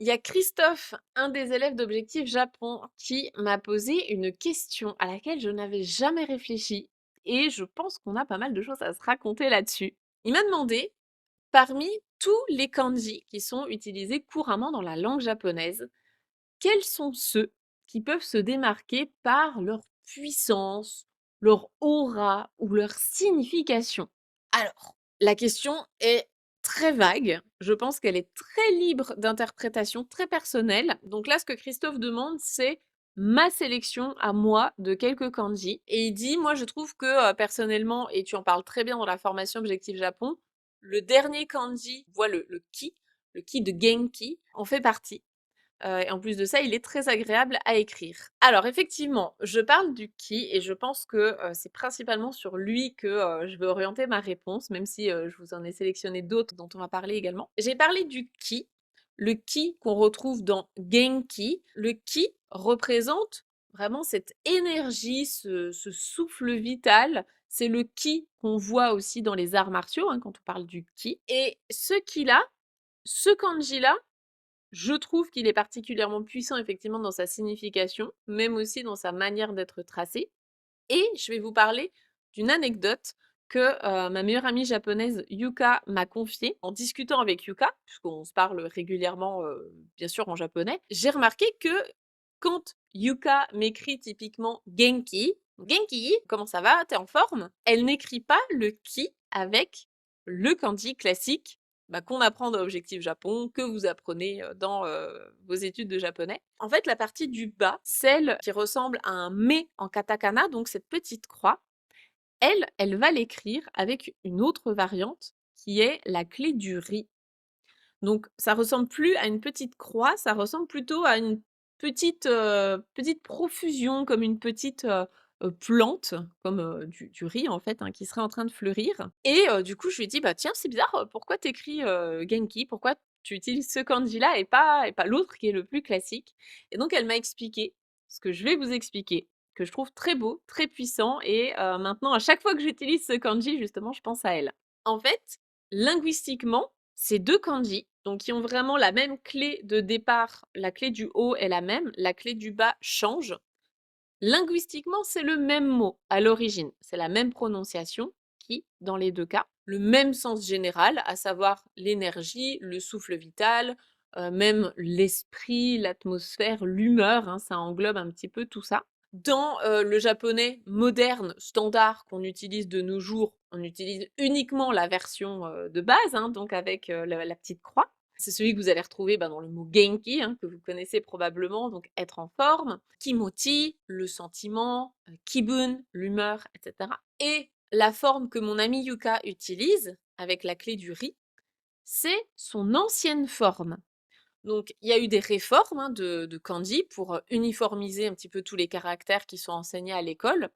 Il y a Christophe, un des élèves d'Objectif Japon, qui m'a posé une question à laquelle je n'avais jamais réfléchi et je pense qu'on a pas mal de choses à se raconter là-dessus. Il m'a demandé, parmi tous les kanji qui sont utilisés couramment dans la langue japonaise, quels sont ceux qui peuvent se démarquer par leur puissance, leur aura ou leur signification? Alors, la question est très vague. Je pense qu'elle est très libre d'interprétation, très personnelle. Donc là, ce que Christophe demande, c'est ma sélection à moi de quelques kanji. Et il dit, moi, je trouve que personnellement, et tu en parles très bien dans la formation Objectif Japon, le dernier kanji, voit le ki de Genki, en fait partie. Et en plus de ça, il est très agréable à écrire. Alors effectivement, je parle du ki et je pense que, c'est principalement sur lui que, je vais orienter ma réponse, même si, je vous en ai sélectionné d'autres dont on va parler également. J'ai parlé du ki, le ki qu'on retrouve dans Genki. Le ki représente vraiment cette énergie, ce souffle vital. C'est le ki qu'on voit aussi dans les arts martiaux, hein, quand on parle du ki et ce ki-là, ce kanji-là, je trouve qu'il est particulièrement puissant effectivement dans sa signification, même aussi dans sa manière d'être tracé. Et je vais vous parler d'une anecdote que ma meilleure amie japonaise Yuka m'a confiée. En discutant avec Yuka, puisqu'on se parle régulièrement, bien sûr en japonais, j'ai remarqué que quand Yuka m'écrit typiquement Genki, Genki, comment ça va? T'es en forme? Elle n'écrit pas le ki avec le kanji classique qu'on apprend dans Objectif Japon, que vous apprenez dans vos études de japonais. En fait, la partie du bas, celle qui ressemble à un mais en katakana, donc cette petite croix, elle va l'écrire avec une autre variante qui est la clé du riz. Donc ça ressemble plus à une petite croix, ça ressemble plutôt à une petite profusion, comme une petite, plante, comme, du riz en fait, hein, qui serait en train de fleurir et du coup je lui ai dit: «Bah tiens, c'est bizarre, pourquoi t'écris Genki? Pourquoi tu utilises ce kanji-là et pas l'autre qui est le plus classique?» Et donc elle m'a expliqué ce que je vais vous expliquer, que je trouve très beau, très puissant et maintenant à chaque fois que j'utilise ce kanji justement, je pense à elle. En fait, linguistiquement, ces 2 kanji, donc qui ont vraiment la même clé de départ, la clé du haut est la même, la clé du bas change. Linguistiquement, c'est le même mot à l'origine, c'est la même prononciation qui, dans les 2 cas, le même sens général, à savoir l'énergie, le souffle vital, même l'esprit, l'atmosphère, l'humeur, hein, ça englobe un petit peu tout ça. Dans, le japonais moderne, standard qu'on utilise de nos jours, on utilise uniquement la version, de base, hein, donc avec, la petite croix. C'est celui que vous allez retrouver, dans le mot genki, hein, que vous connaissez probablement, donc être en forme. Kimoti, le sentiment, kibun, l'humeur, et cetera. Et la forme que mon amie Yuka utilise, avec la clé du riz, c'est son ancienne forme. Donc il y a eu des réformes, hein, de kanji pour, uniformiser un petit peu tous les caractères qui sont enseignés à l'école.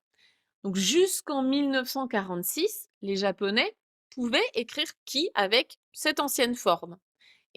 Donc jusqu'en 1946, les Japonais pouvaient écrire ki avec cette ancienne forme.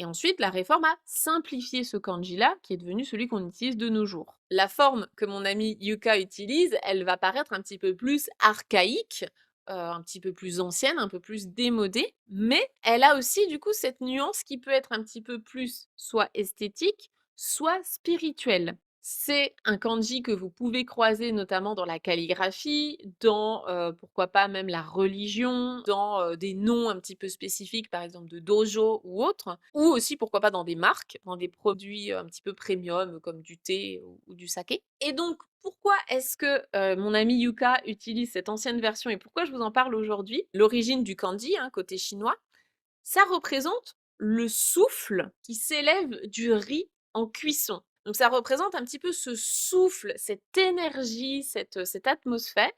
Et ensuite, la réforme a simplifié ce kanji-là, qui est devenu celui qu'on utilise de nos jours. La forme que mon amie Yuka utilise, elle va paraître un petit peu plus archaïque, un petit peu plus ancienne, un peu plus démodée, mais elle a aussi du coup cette nuance qui peut être un petit peu plus soit esthétique, soit spirituelle. C'est un kanji que vous pouvez croiser notamment dans la calligraphie, dans, pourquoi pas même la religion, dans, des noms un petit peu spécifiques, par exemple de dojo ou autres, ou aussi pourquoi pas dans des marques, dans des produits, un petit peu premium comme du thé ou du saké. Et donc pourquoi est-ce que, mon amie Yuka utilise cette ancienne version et pourquoi je vous en parle aujourd'hui? L'origine du kanji, hein, côté chinois, ça représente le souffle qui s'élève du riz en cuisson. Donc ça représente un petit peu ce souffle, cette énergie, cette atmosphère.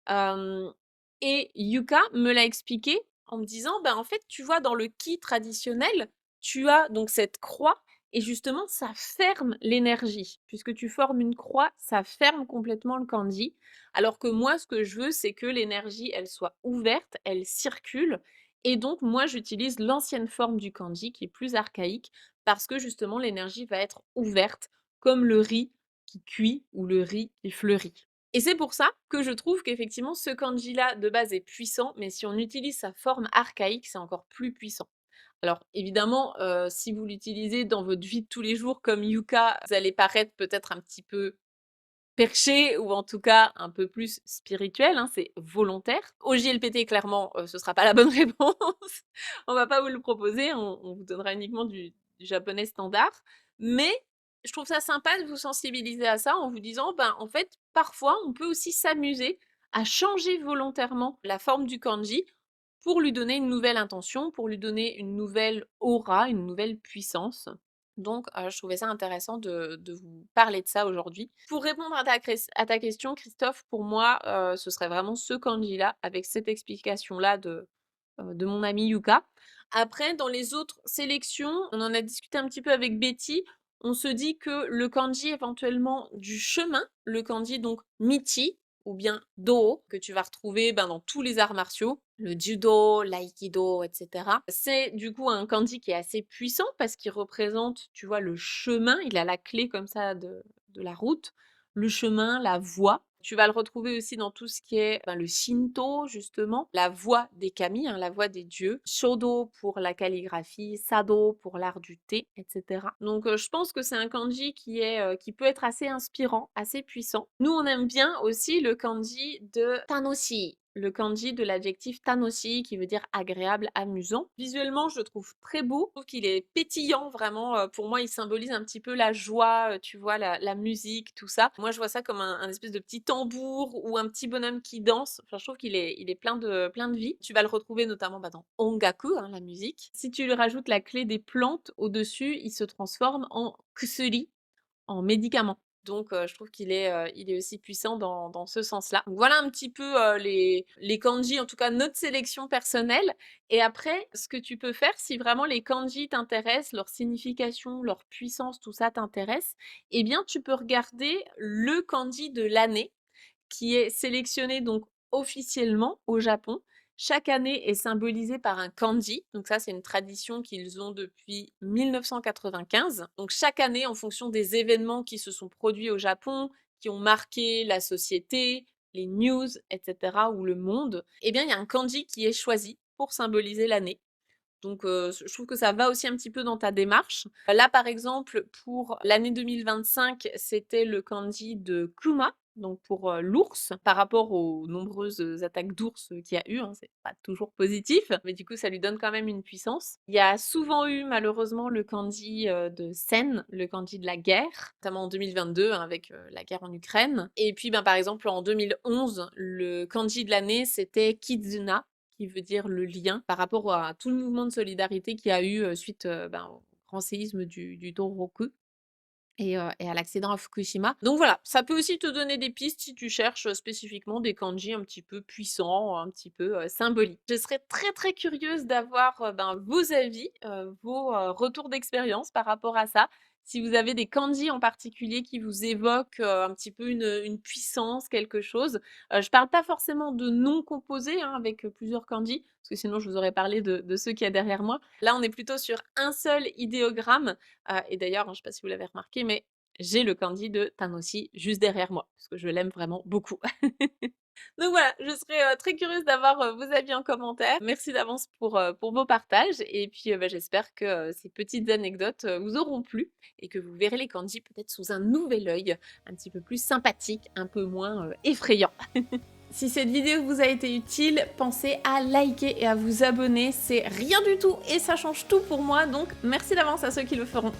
Hem et Yuka me l'a expliqué en me disant: «Ben, en fait, tu vois, dans le ki traditionnel, tu as donc cette croix et justement ça ferme l'énergie. Puisque tu formes une croix, ça ferme complètement le kanji. Alors que moi, ce que je veux, c'est que l'énergie, elle soit ouverte, elle circule et donc moi, j'utilise l'ancienne forme du kanji qui est plus archaïque parce que justement l'énergie va être ouverte comme le riz qui cuit ou le riz qui fleurit». Et c'est pour ça que je trouve qu'effectivement ce kanji-là de base est puissant, mais si on utilise sa forme archaïque, c'est encore plus puissant. Alors évidemment, si vous l'utilisez dans votre vie de tous les jours comme yucca, vous allez paraître peut-être un petit peu perché ou en tout cas un peu plus spirituel, hein, c'est volontaire. Au JLPT, clairement, ce sera pas la bonne réponse. On va pas vous le proposer, on vous donnera uniquement du japonais standard. Mais je trouve ça sympa de vous sensibiliser à ça en vous disant, ben, en fait, parfois, on peut aussi s'amuser à changer volontairement la forme du kanji pour lui donner une nouvelle intention, pour lui donner une nouvelle aura, une nouvelle puissance. Donc, je trouvais ça intéressant de vous parler de ça aujourd'hui. Pour répondre à ta question, Christophe, pour moi, ce serait vraiment ce kanji-là, avec cette explication-là de mon ami Yuka. Après, dans les autres sélections, on en a discuté un petit peu avec Betty. On se dit que le kanji éventuellement du chemin, le kanji donc Michi ou bien Do, que tu vas retrouver ben, dans tous les arts martiaux, le judo, l'aïkido, etc. C'est du coup un kanji qui est assez puissant parce qu'il représente, tu vois, le chemin, il a la clé comme ça de la route, le chemin, la voie. Tu vas le retrouver aussi dans tout ce qui est ben, le Shinto, justement, la voie des kami, hein, la voie des dieux, Shodo pour la calligraphie, Sado pour l'art du thé, etc. Donc je pense que c'est un kanji qui peut être assez inspirant, assez puissant. Nous, on aime bien aussi le kanji de Tanoshi, le kanji de l'adjectif tanoshi qui veut dire agréable, amusant. Visuellement, je le trouve très beau. Je trouve qu'il est pétillant vraiment. Pour moi, il symbolise un petit peu la joie, tu vois, la musique, tout ça. Moi, je vois ça comme un espèce de petit tambour ou un petit bonhomme qui danse. Enfin, je trouve qu'il est plein de vie. Tu vas le retrouver notamment bah, dans Ongaku, hein, la musique. Si tu lui rajoutes la clé des plantes au-dessus, il se transforme en kusuri, en médicament. Donc je trouve il est aussi puissant dans ce sens-là. Donc voilà un petit peu, les kanji, en tout cas notre sélection personnelle et après ce que tu peux faire si vraiment les kanji t'intéressent, leur signification, leur puissance, tout ça t'intéresse, eh bien tu peux regarder le kanji de l'année qui est sélectionné donc officiellement au Japon. Chaque année est symbolisée par un kanji. Donc ça, c'est une tradition qu'ils ont depuis 1995. Donc chaque année, en fonction des événements qui se sont produits au Japon, qui ont marqué la société, les news, etc., ou le monde, eh bien, il y a un kanji qui est choisi pour symboliser l'année. Donc, je trouve que ça va aussi un petit peu dans ta démarche. Là, par exemple, pour l'année 2025, c'était le kanji de Kuma, donc pour l'ours, par rapport aux nombreuses attaques d'ours qu'il y a eu, hein, c'est pas toujours positif, mais du coup, ça lui donne quand même une puissance. Il y a souvent eu, malheureusement, le kanji de Sen, le kanji de la guerre, notamment en 2022, hein, avec la guerre en Ukraine. Et puis, ben, par exemple, en 2011, le kanji de l'année, c'était Kizuna, qui veut dire le lien par rapport à tout le mouvement de solidarité qu'il y a eu suite ben, au grand séisme du Tohoku et à l'accident à Fukushima. Donc voilà, ça peut aussi te donner des pistes si tu cherches spécifiquement des kanji un petit peu puissants, un petit peu symboliques. Je serais très très curieuse d'avoir ben, vos avis, vos retours d'expérience par rapport à ça. Si vous avez des kanji en particulier qui vous évoquent un petit peu une puissance, quelque chose. Je parle pas forcément de noms composés hein, avec plusieurs kanji, parce que sinon je vous aurais parlé de ceux qu'il y a derrière moi. Là, on est plutôt sur un seul idéogramme. Et d'ailleurs, hein, je ne sais pas si vous l'avez remarqué, mais j'ai le candy de Tanoshi juste derrière moi, parce que je l'aime vraiment beaucoup. Donc voilà, je serais très curieuse d'avoir vos avis en commentaire. Merci d'avance pour vos partages. Et puis bah, j'espère que ces petites anecdotes vous auront plu et que vous verrez les candies peut-être sous un nouvel œil, un petit peu plus sympathique, un peu moins effrayant. Si cette vidéo vous a été utile, pensez à liker et à vous abonner. C'est rien du tout et ça change tout pour moi. Donc merci d'avance à ceux qui le feront.